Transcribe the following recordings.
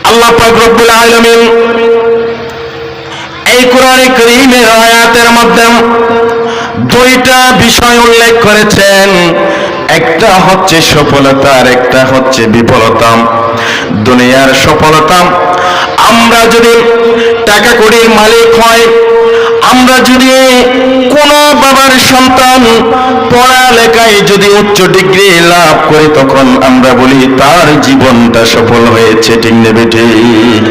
আল্লাহ পাক রব্বুল আলামিন এই কোরআনে কারীমের আয়াতের মধ্যে দুইটা বিষয় উল্লেখ করেছেন। একটা হচ্ছে সফলতা আর একটা হচ্ছে বিফলতা। দুনিয়ার সফলতা, আমরা যদি টাকা কড়ির মালিক হয়, আমরা যদি কোনো বাবার সন্তান পড়ালেখায় যদি উচ্চ ডিগ্রি লাভ করে, তখন আমরা বলি তার জীবনটা সফল হয়েছে। ঠিক নেবে ঠিক?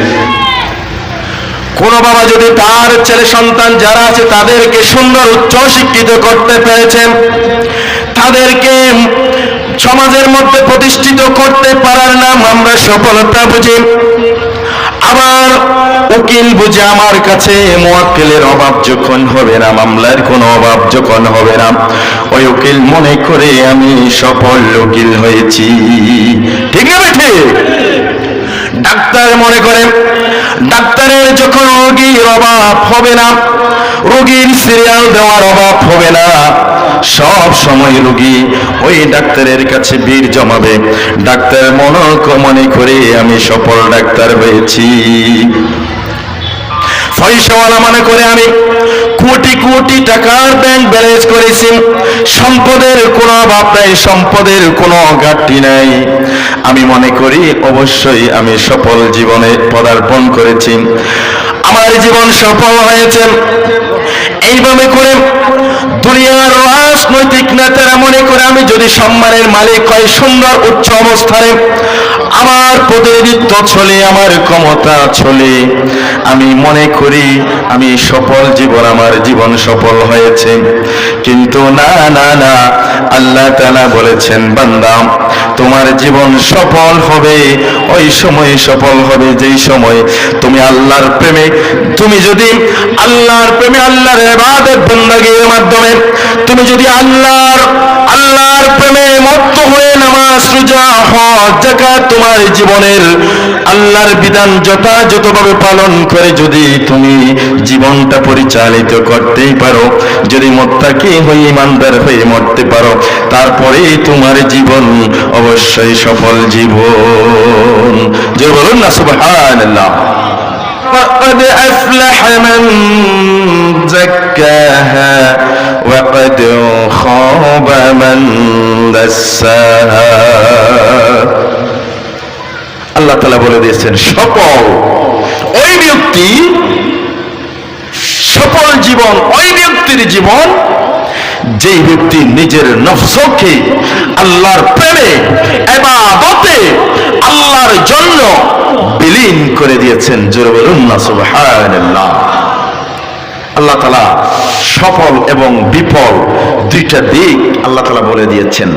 কোন বাবা যদি তার ছেলে সন্তান যারা আছে তাদেরকে সুন্দর উচ্চ শিক্ষিত করতে পেরেছেন, তাদেরকে সমাজের মধ্যে প্রতিষ্ঠিত করতে পারার নাম আমরা সফলতা বুঝি। আবার উকিল বুঝে আমার কাছে মুয়াক্কিলের অভাব যখন হবে না, মামলার কোনো অভাব যখন হবে না, ওই উকিল মনে করে আমি সফল উকিল হয়েছি। ঠিক না ঠিক? ডাক্তার মনে করে ডাক্তারের যখন রোগীর অভাব হবে না, রোগীর সিরিয়াল দেওয়ার অভাব হবে না, সব সময় রোগী ওই ডাক্তারের কাছে ভিড় জমাবে, ডাক্তার মনে করে আমি সফল ডাক্তার হয়েছি। পয়সাওয়ালা মনে করে আমি কোটি কোটি টাকার ব্যাংক ব্যালেন্স করেছি, সম্পদের কোনো অভাব নাই, সম্পদের কোনো ঘাটতি নাই, আমি মনে করি অবশ্যই আমি সফল জীবনে পদার্পণ করেছি, আমার জীবন সফল হয়েছে। এইভাবে করে দুনিয়ার রাজনৈতিক নেতারা মনে করে আমি যদি সম্মানের মালিক হয়, সুন্দর উচ্চ অবস্থানে আমার প্রতিনিধিত্ব চলে, আমার ক্ষমতা চলে, আমি মনে করি আমি সফল জীবন, আমার জীবন সফল হয়েছে। কিন্তু না না না, আল্লাহ তাআলা বলেছেন, বান্দা তোমার জীবন সফল হবে ওই সময় সফল হবে যেই সময় তুমি আল্লাহর প্রেমে, তুমি যদি আল্লাহর প্রেমে, আল্লাহর ইবাদত বندگির মাধ্যমে তুমি যদি আল্লাহর প্রেমে মত্ত হয়ে নামাজ, রোজা, হজ, যাকাত তোমার জীবনের আল্লাহর বিধান যথাযথভাবে পালন করে যদি তুমি জীবনটা পরিচালিত করতেই পারো, যদি মুত্তাকি হয়ে ইমানদার হয়ে মরতে পারো, তারপরেই তোমার জীবন অবশ্যই সফল জীবন। যে বলুন না সুবহানাল্লাহ। وقد أفلح من زكاها وقد خاب من دساها। আল্লাহ তাআলা বলে দিয়েছেন সফল ওই ব্যক্তি, সফল জীবন ওই ব্যক্তির জীবন যেই ব্যক্তি নিজের নফসকে আল্লাহর প্রেমে, ইবাদতে, আল্লাহর জন্য বিলীন করে দিয়েছেন। জোরে বলুন না সুবহানাল্লাহ। আল্লাহ তাআলা সফল এবং বিফল দুইটা দিক আল্লাহ তাআলা বলে দিয়েছেন।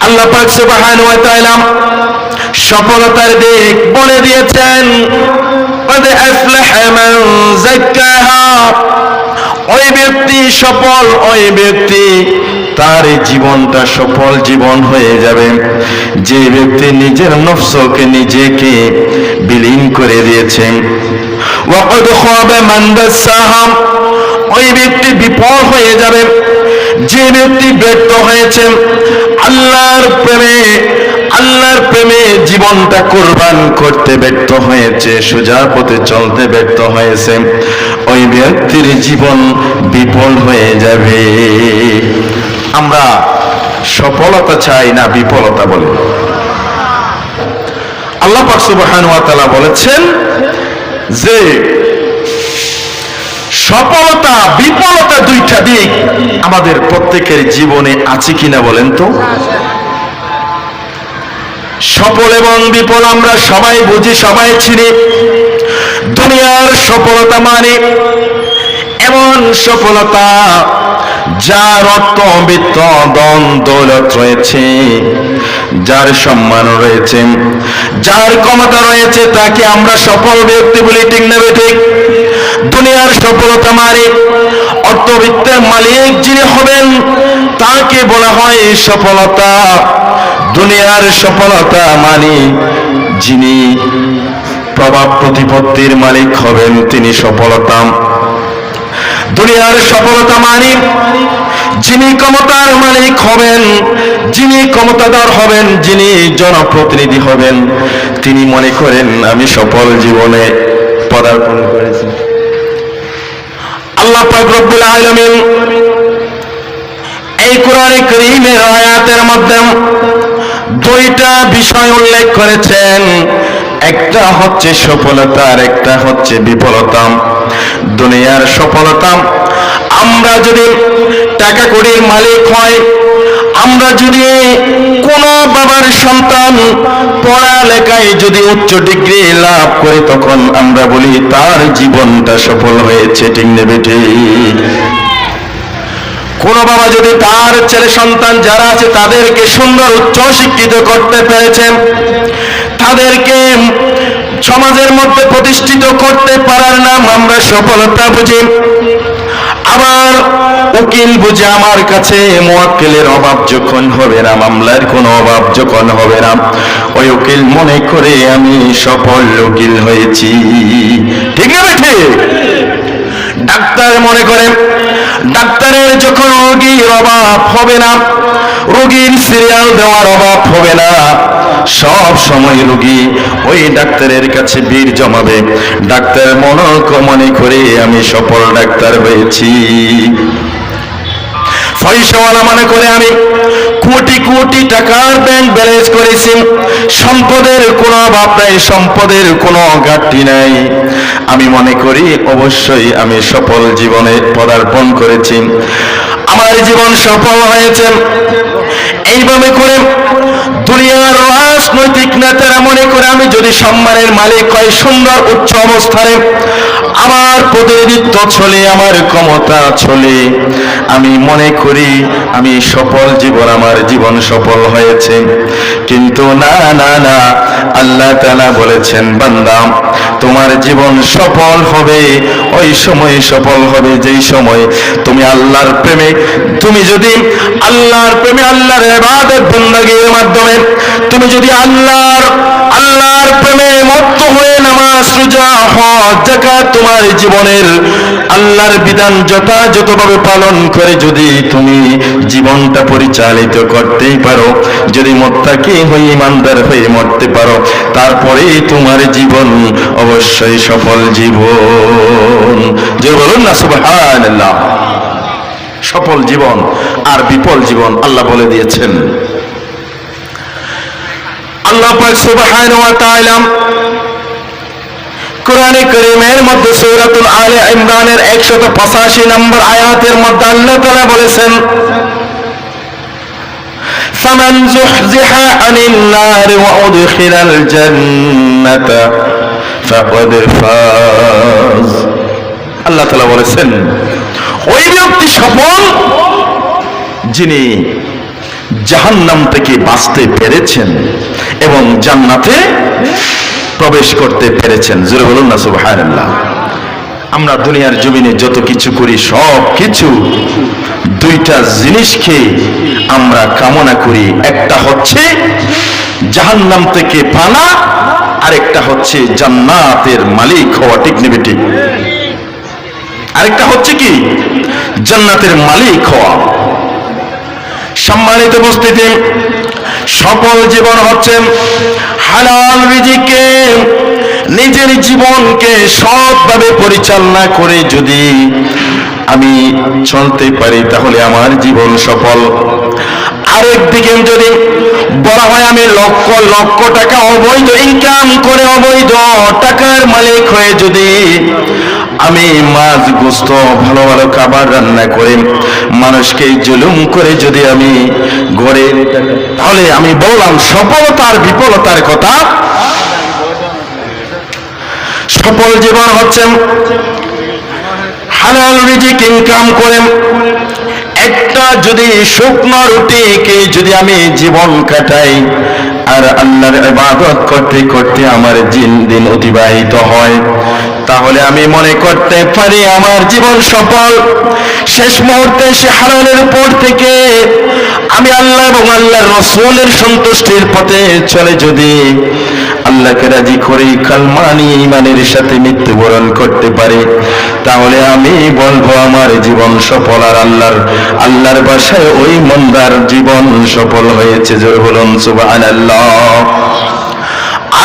আল্লাহ পাক সুবহানাহু ওয়া তাআলা সফলতার দিক বলে দিয়েছেন, قد أفلح من زكاها। ওই ব্যক্তি সফল, ওই ব্যক্তি তার জীবনটা সফল জীবন হয়ে যাবে যে ব্যক্তি নিজের নফসকে নিজেকে বিলীন করে দিয়েছেন। وقد خاب من دساها। ওই ব্যক্তি বিফল হয়ে যাবে যে ব্যক্তি ব্যর্থ হয়েছে আল্লাহর প্রেমে জীবনটা কুরবান করতে ব্যর্থ হয়েছে, সোজা পথে চলতে ব্যর্থ হয়েছে, ওই ব্যক্তির জীবন বিফল হয়ে যাবে। আমরা সফলতা চাই না বিফলতা বলে। আল্লাহ পাক সুবহানাহু ওয়া তাআলা বলেছেন যে সফলতা বিফলতা দুইটা দিক আমাদের প্রত্যেকের জীবনে আছে কিনা বলেন তো? সফল এবং বিফল আমরা সবাই বুঝি, সবাই চিনি। দুনিয়ার সফলতা মানে এমন সফলতা যার অর্থ, বিত্ত, ধন দৌলত রয়েছে, যার সম্মান রয়েছে, যার ক্ষমতা রয়েছে, তাকে আমরা সফল ব্যক্তি বলি। ঠিক না ঠিক? দুনিয়ার সফলতা মানে অর্থবিত্তের মালিক যিনি হবেন তাকে বলা হয় সফলতা। দুনিয়ার সফলতা মানে যিনি প্রভাব প্রতিপত্তির মালিক হবেন তিনি সফলতা। দুনিয়ার সফলতা মানে যিনি ক্ষমতার মালিক হবেন, যিনি ক্ষমতাধর হবেন, যিনি জনপ্রতিনিধি হবেন, তিনি মনে করেন আমি সফল জীবনে পদার্পণ করেছি। আল্লাহ পাক রব্বুল আলামিন এই কোরআনে কারীমের আয়াতের মধ্যে দুইটা বিষয় উল্লেখ করেছেন, একটা হচ্ছে সফলতা আর একটা হচ্ছে বিফলতা। দুনিয়ার সফলতা, আমরা যদি টাকা কড়ির মালিক হয়, আমরা যদি কোন বাবার সন্তান পড়ালেখায় যদি উচ্চ ডিগ্রি লাভ করে, তখন আমরা বলি তার জীবনটা সফল হয়েছে, ঠিক নেবে ঠিক? কোন বাবা যদি তার ছেলে সন্তান যারা আছে তাদেরকে সুন্দর উচ্চ শিক্ষিত করতে পেরেছেন, তাদেরকে সমাজের মধ্যে প্রতিষ্ঠিত করতে পারার নাম আমরা সফলতা বুঝি। আবার উকিল বুঝে আমার কাছে মুয়াক্কিলের অভাব যখন হবে না, মামলার কোনো অভাব যখন হবে না, ওই উকিল মনে করে আমি সফল উকিল হয়েছি, ঠিক না ঠিক? ডাক্তার মনে করে ডাক্তারের যখন রোগীর অভাব হবে না, রোগীর সিরিয়াল দেওয়ার অভাব হবে না, সব সময় রোগী ওই ডাক্তারের কাছে ভিড় জমাবে, ডাক্তার মনে করে আমি সফল ডাক্তার হয়েছি। পয়সাওয়ালা মনে করে আমি কোটি কোটি টাকার ব্যাংক ব্যালেন্স করেছি, সম্পদের কোনো অভাব নাই, সম্পদের কোনো ঘাটতি নাই, আমি মনে করি অবশ্যই আমি সফল জীবনে পদার্পণ করেছি, আমার জীবন সফল হয়েছে। এইভাবে করে দুনিয়ার রাজনৈতিক নেতারা মনে করে আমি যদি সম্মানের মালিক হয়, সুন্দর উচ্চ অবস্থানে আমার প্রতিনিধিত্ব চলে, আমার ক্ষমতা চলে, আমি মনে করি আমি সফল জীবন, আমার জীবন সফল হয়েছে। কিন্তু না না না, আল্লাহ তাআলা বলেছেন বান্দা তোমার জীবন সফল হবে ওই সময় সফল হবে যেই সময় তুমি আল্লাহর প্রেমে, তুমি যদি আল্লাহর প্রেমে, আল্লাহর ইবাদত বندگির মাধ্যমে তুমি যদি আল্লাহর প্রেমে মত্ত হয়ে নামাজ রোজা হজ যাকাত তোমার জীবনের আল্লাহর বিধান যথাযথভাবে পালন করে যদি তুমি জীবনটা পরিচালিত করতেই পারো, যদি মুত্তাকি হয়ে ইমানদার হয়ে মরতে পারো, তারপরেই তোমার জীবন অবশ্যই সফল জীবন। যে বলুন না সুবহানাল্লাহ। সফল জীবন আর বিফল জীবন আল্লাহ বলে দিয়েছেন। আল্লাহ পাক সুবহানাহু ওয়া তাআলা কোরআনে কারীমের মধ্যে সূরাতুল আলে ইমরানের 185 নম্বর আয়াতের মধ্যে আল্লাহ তাআলা বলেছেন, ফামান যুহজিহা আনিন নার ওয়া উদখিলাল জান্নাতা ফাকাদ ফাজ। আল্লাহ তাআলা বলেছেন ওই ব্যক্তি সফল যিনি জাহান্নাম থেকে বাঁচতে পেরেছেন এবং জান্নাতে প্রবেশ করতে পেরেছেন। জোরে বলুন না সুবহানাল্লাহ। আমরা দুনিয়ার জমিনে যত কিছু করি সব কিছু দুইটা জিনিসকে আমরা কামনা করি, একটা হচ্ছে জাহান্নাম থেকে পানা, আরেকটা হচ্ছে জান্নাতের মালিক হওয়া, ঠিক নেবে ঠিক? আরেকটা হচ্ছে কি? জান্নাতের মালিক হওয়া। সম্মানিত উপস্থিতি, সফল জীবন হচ্ছে হালাল রিজিকে নিজের জীবনকে সৎভাবে পরিচালনা করে যদি আমি চলতে পারি তাহলে আমার জীবন সফল। আরেকদিকে যদি বলা হয় আমি লক্ষ লক্ষ টাকা অবৈধ ইনকাম করে অবৈধ টাকার মালিক হয়ে যদি আমি মাছ গোস্ত ভালো ভালো খাবার রান্না করে মানুষকে জুলুম করে যদি আমি ঘরে, তাহলে আমি বললাম সফলতার বিফলতার কথা। সফল জীবন হচ্ছে হালাল রিজিক ইনকাম করে একটা যদি শুকনো রুটিকে যদি আমি জীবন কাটাই আর আল্লাহর ইবাদত করতে করতে আমার দিন অতিবাহিত হয়, তাহলে আমি মনে করতে পারি আমার জীবন সফল। শেষ মুহূর্তে সে হালালের উপর থেকে আমি আল্লাহ এবং আল্লাহর রাসূলের সন্তুষ্টির পথে চলে যদি আল্লাহকে রাজি করে কালমা নিয়ে ঈমানের সাথে মৃত্যুবরণ করতে পারে, তাহলে আমি বলবো আমার জীবন সফল। আর আল্লাহর ভাষায় ওই মন্দার জীবন সফল হয়েছে। জোরে বলুন সুবহানাল্লাহ।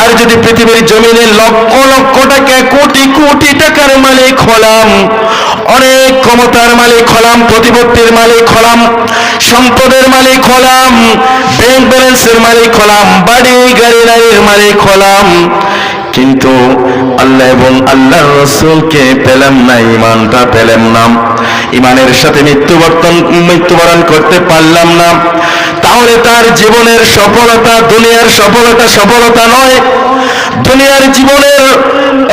আর যদি পৃথিবীর জমিনে লক্ষ লক্ষ টাকা, কোটি কোটি টাকার মালিক হলাম, অনেক ক্ষমতার মালিক হলাম, প্রতিপত্তির মালিক হলাম, সম্পদের মালিক হলাম, ব্যাংক ব্যালেন্সের মালিক হলাম, বাড়ি গাড়ি নারীর মালিক হলাম, কিন্তু আল্লাহ এবং আল্লাহর রাসূলকে পেলাম না, ঈমানটা পেলাম না, ঈমানের সাথে মৃত্যুবরণ করতে পারলাম না, তাহলে তার জীবনের সফলতা দুনিয়ার সফলতা নয়। দুনিয়ার জীবনের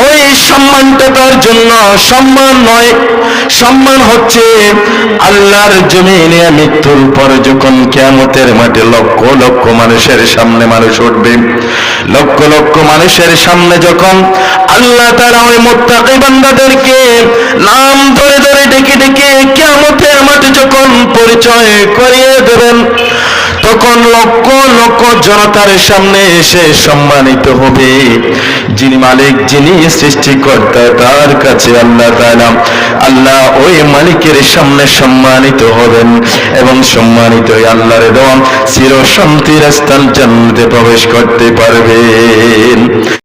ওই সম্মানটা তার জন্য সম্মান নয়। সম্মান হচ্ছে আল্লাহর জমিনে মৃত্যুর পর যখন কিয়ামতের মাঠে লক্ষ লক্ষ মানুষের সামনে মানুষ উঠবে, লক্ষ লক্ষ মানুষের সামনে যখন আল্লাহ তাআলা ওই মুত্তাকি বান্দাদেরকে নাম ধরে ধরে ডেকে ডেকে কিয়ামতের মাঠে যখন পরিচয় করিয়ে দেবেন, তখন লক্ষ লক্ষ জনতার সামনে এসে সম্মানিত হবে যিনি মালিক, যিনি সৃষ্টিকর্তা, তার কাছে আল্লাহ তাআলা, আল্লাহ ওই মালিকের সামনে সম্মানিত হবেন এবং সম্মানিত হয়ে আল্লাহর দেওয়া চির শান্তির স্থান জান্নাতে প্রবেশ করতে পারবেন।